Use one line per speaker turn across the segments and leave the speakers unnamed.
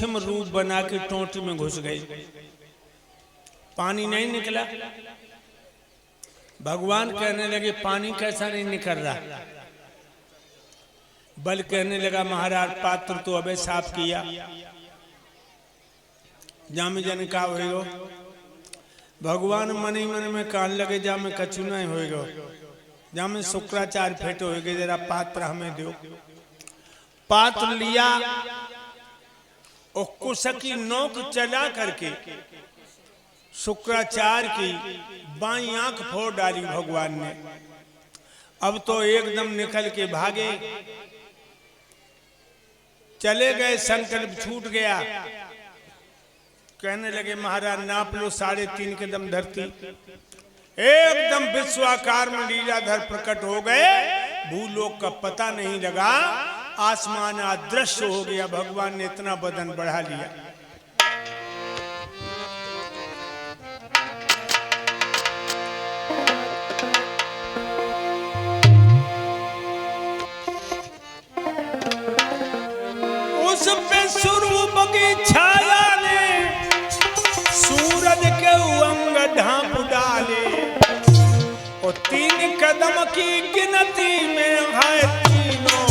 रूप बना के टोंटी में घुस गई, पानी नहीं निकला। भगवान कहने लगे पानी कैसा नहीं निकल रहा, बल कहने लगा महाराज पात्र तो अबे साफ किया, जामे जन का होएगो। भगवान मन ही मन में कहने लगे जामे कछु नहीं होएगो, जामे शुक्राचार्य फेट होएगे, जरा पात्र हमें दो। पात्र लिया और कुशकी नोक चला करके शुक्राचार्य की बाईं आंख फोड़ डाली भगवान ने। अब तो एकदम निकल के भागे, चले गए, संकल्प छूट गया। कहने लगे महाराज नाप लो 3.5 कदम धरती, एकदम विश्वाकार में लीलाधर प्रकट हो गए, भूलोक का पता नहीं लगा, आसमान अदृश्य हो गया। भगवान ने इतना बदन बढ़ा लिया। उस पे स्वरूप की छाया ने सूरज के अंग ढांप डाले, और 3 कदम की गिनती में है तीनों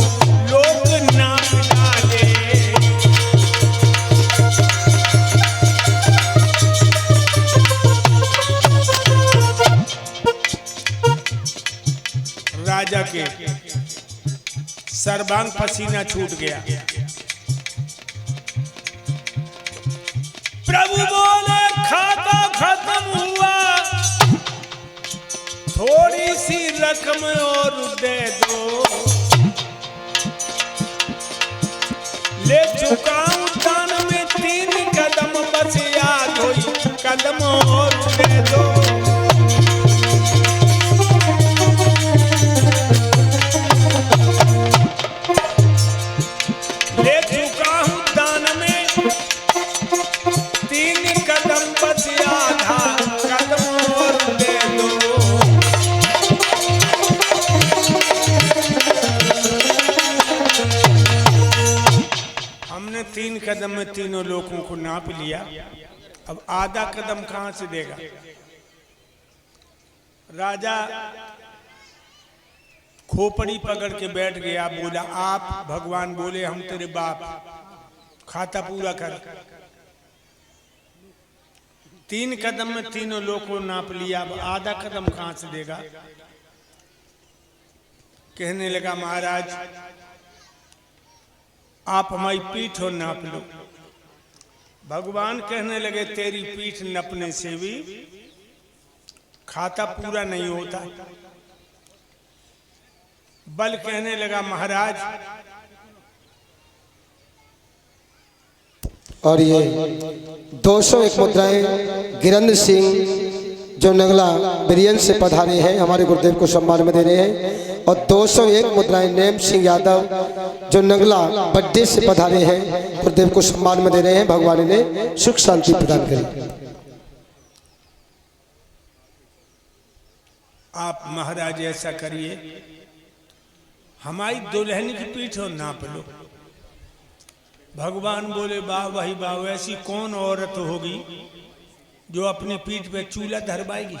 लोग नाप डाले। राजा के सर्वांग पसीना छूट गया। प्रभु बोले खाता खत्म हुआ, थोड़ी सी रकम और दे दो, ले चुका हूं दान में 3 कदम, बस याद हुई कदम और दे दो। ले चुका हूं दान में 3 कदम, बस आधा कदम और दे दो। हमने 3 कदम में तीनों लोगों को नाप लिया, अब आधा कदम कहां से देगा। राजा खोपड़ी पकड़ के बैठ गया, बोला आप भगवान बोले हम तेरे बाप, खाता पूरा कर। 3 कदम में तीनों लोगों को नाप लिया, अब आधा कदम कहां से देगा। कहने लगा महाराज आप हमारी पीठ और नाप लो। भगवान कहने लगे तेरी पीठ नपने से भी खाता पूरा नहीं होता। बल कहने लगा महाराज,
और ये 201 मुद्राएं गिरेंद्र सिंह जो नगला बिरियन से पधारे हैं, हमारे गुरुदेव को सम्मान में दे रहे हैं। और 201 मुद्राएं नेम सिंह यादव जो नगला बड्डे से पधारे हैं, गुरुदेव को सम्मान में दे रहे हैं। भगवान ने सुख शांति प्रदान करी।
आप महाराज ऐसा करिए, हमारी दुल्हन की पीठ और नाप लो। भगवान बोले वाह भाई वाह, ऐसी कौन औरत होगी जो अपनी पीठ पे चूल्हा धरवाएगी।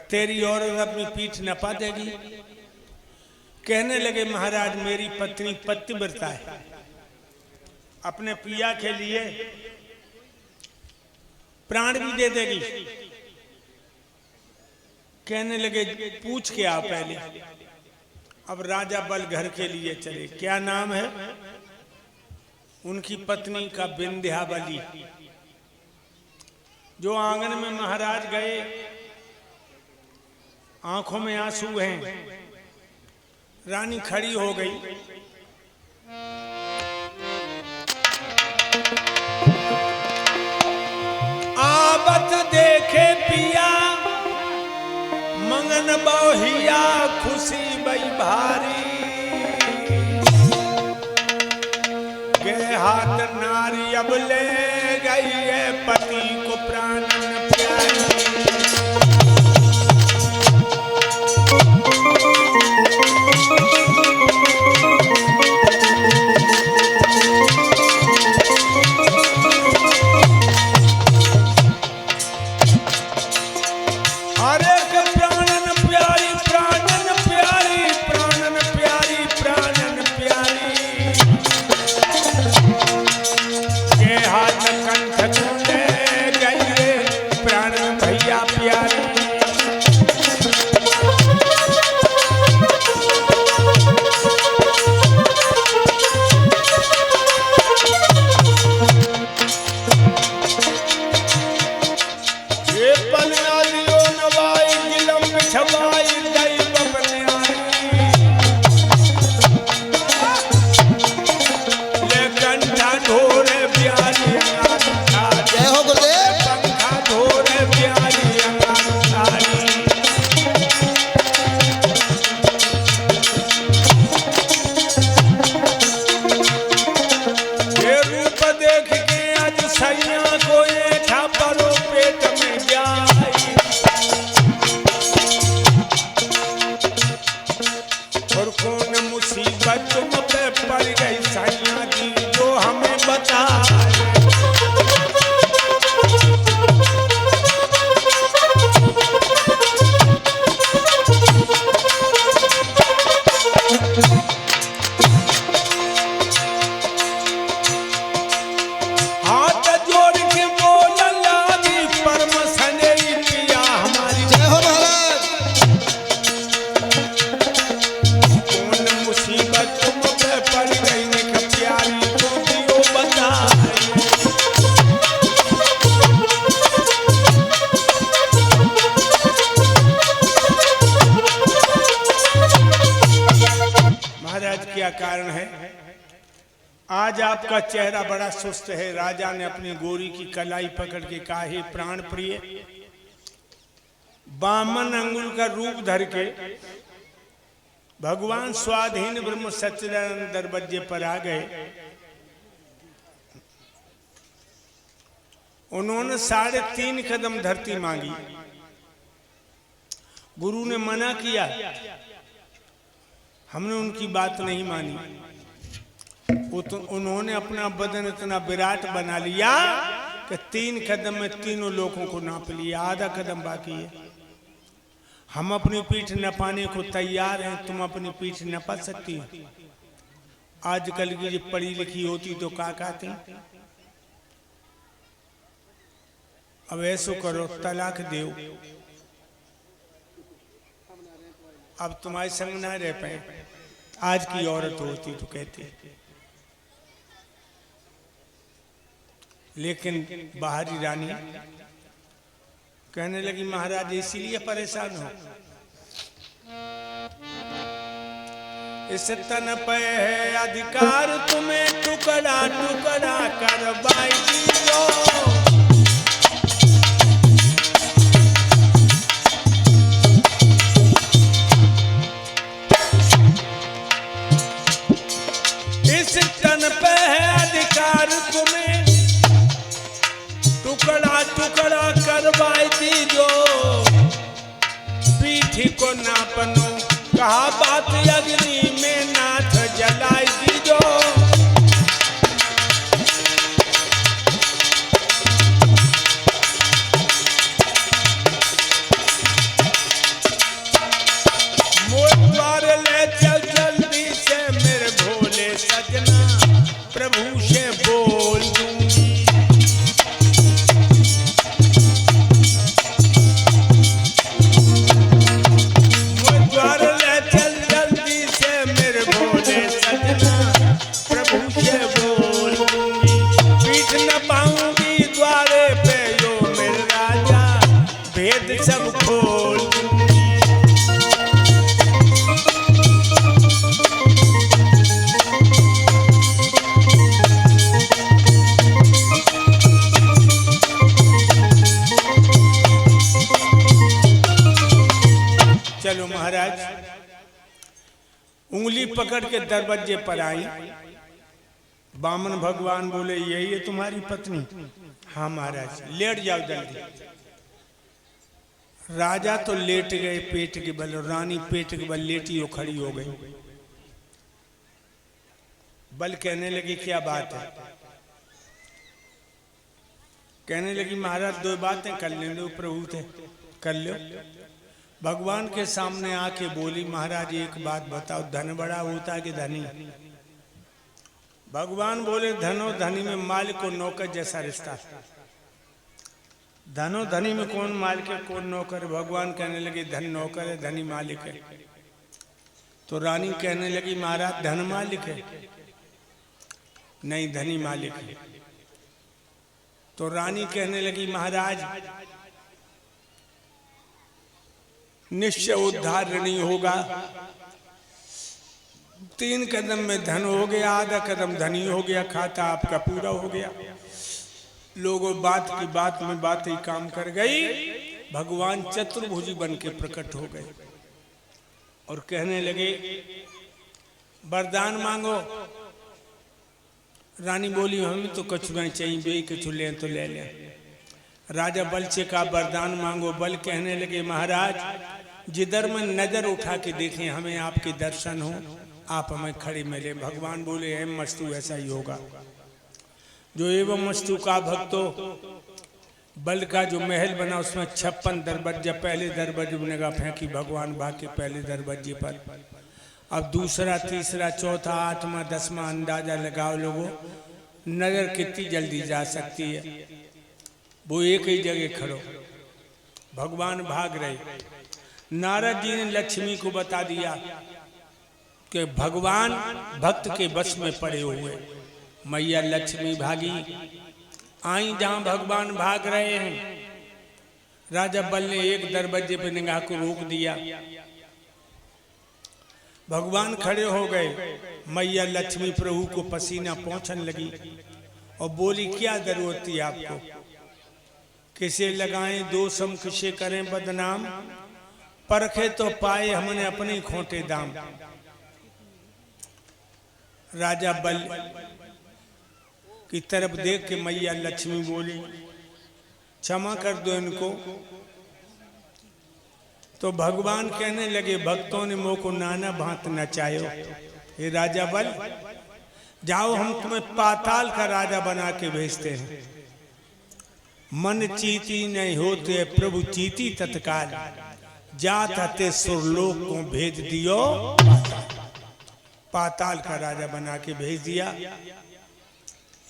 तेरी औरत अपनी पीठ नपा देगी। कहने लगे महाराज मेरी पत्नी पतिव्रता है, अपने पिया के लिए प्राण भी दे देगी। कहने लगे पूछ के आओ पहले। अब राजा बल घर के लिए चले। क्या नाम है उनकी पत्नी का? विंध्यावली। जो आंगन में महाराज गए, आंखों में आंसू हैं, रानी खड़ी हो गई। आबत देखे पिया मंगन बहुया, खुशी बई भारी, गे हाथ नारी अब ले गई है पति को प्राण प्यारी। पड़ गई सैया की जो हमें बताए। हाथ जोड़ के बोलन लागी परम सने पिया हमारी।
जय हो महाराज।
कौन मुसीबत तुम पे पड़ गई ने प्यारी तो दियो बताए। महाराज क्या कारण है? आज आपका चेहरा बड़ा सुस्त है। राजा ने अपनी गोरी की कलाई पकड़ के कहा, हे प्राण प्रिय, 52 अंगुल का रूप धर के भगवान स्वाधीन ब्रह्म सच्चिदानंद दरवाजे पर आ गए। उन्होंने 3.5 कदम धरती मांगी। गुरु ने मना किया, हमने उनकी बात नहीं मानी। उन्होंने अपना बदन इतना विराट बना लिया कि 3 कदम में तीनों लोगों को नाप लिया। आधा कदम बाकी है। हम अपनी पीठ नपाने को तैयार हैं, तुम अपनी पीठ नपा सकती हो? आजकल की जो पढ़ी लिखी होती तो क्या कहती? अब ऐसो करो, तलाक दो। अब तुम्हारे संग ना रह पाए। आज की औरत होती तो कहती, लेकिन बाहरी रानी कहने लगी, महाराज इसीलिए परेशान हो, इस तन पे है अधिकार तुम्हें टुकड़ा टुकड़ा कर बाई दीजो। इस तन पे है अधिकार तुम्हें टुकड़ा टुकड़ा करवाई दीजो। पीठी को नापनो कहा बात अग्नि में नाथ जलाई दीजो। मोर द्वार ले चल जल्दी से मेरे भोले सजना, प्रभु से बोल दूंगी। सब खोल चलो महाराज उंगली पकड़ के दरवाजे पर आई। बामन भगवान बोले, यही है तुम्हारी पत्नी? हाँ महाराज। लेट जाओ जल्दी। राजा तो लेट गए पेट के बल, रानी पेट के बल लेटी हो खड़ी हो गई। बल कहने लगी, क्या बात है? कहने लगी, महाराज 2 बातें कर लेंगे प्रभु थे, कर लो। भगवान के सामने आके बोली, महाराज एक बात बताओ, धन बड़ा होता है कि धनी? भगवान बोले, धनो धनी में मालिक और नौकर जैसा रिश्ता। धनो धनी में कौन मालिक है कौन नौकर? भगवान कहने लगे, धन नौकर है, धनी मालिक है। तो रानी कहने लगी, महाराज धन मालिक है? नहीं, धनी मालिक है। तो रानी कहने लगी, महाराज निश्चय उद्धार नहीं होगा। 3 कदम में धन हो गया, आधा कदम धनी हो गया, खाता आपका पूरा हो गया। लोगों बात की बात में बात ही काम कर गई। भगवान चतुर्भुजी बन के प्रकट हो गए और कहने लगे, वरदान मांगो। रानी बोली, हमें तो कुछ नहीं चाहिए, बे कुछ लें तो ले लें। राजा बल से कहा, वरदान मांगो। बल कहने लगे, महाराज जिधर में नजर उठा के देखें हमें आपके दर्शन हो। आप हमें खड़े मिले। भगवान बोले एवं मस्तु ऐसा ही होगा। जो एवं मस्तु का भक्तो बल का जो महल बना उसमें 56 दरवाजा, पहले दरवाजे में निगाह फेंकी भगवान भाग के पहले दरवाजे पर। अब दूसरा, तीसरा, चौथा, 8वां, 10वां अंदाजा लगाओ लोगों, नजर कितनी जल्दी जा सकती है। वो एक ही जगह खड़ो, भगवान भाग रहे। नारद जी ने लक्ष्मी को बता दिया कि भगवान भक्त के बस में पड़े हुए। मैया लक्ष्मी भागी, आई जहां भगवान भाग रहे हैं। राजा बल ने एक दरवाजे पे निगाह को रोक दिया। भगवान खड़े हो गए। मैया लक्ष्मी प्रभु को पसीना पहुंचने लगी और बोली क्या जरूरत थी आपको, किसे लगाएं दोषम किसे करें बदनाम, परखे तो पाए हमने अपने खोटे दाम। राजा बल की तरफ देख के मैया लक्ष्मी बोली क्षमा कर दो इनको। तो भगवान कहने लगे भक्तों ने मोह को नाना भांत नचायो। हे राजा बल, जाओ हम तुम्हें पाताल का राजा बना के भेजते हैं। मन चीती नहीं होते प्रभु चीती तत्काल, जात हते सुरलोक को भेज दियो। पाताल का राजा बना के भेज दिया।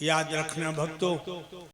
याद रखना भक्तों,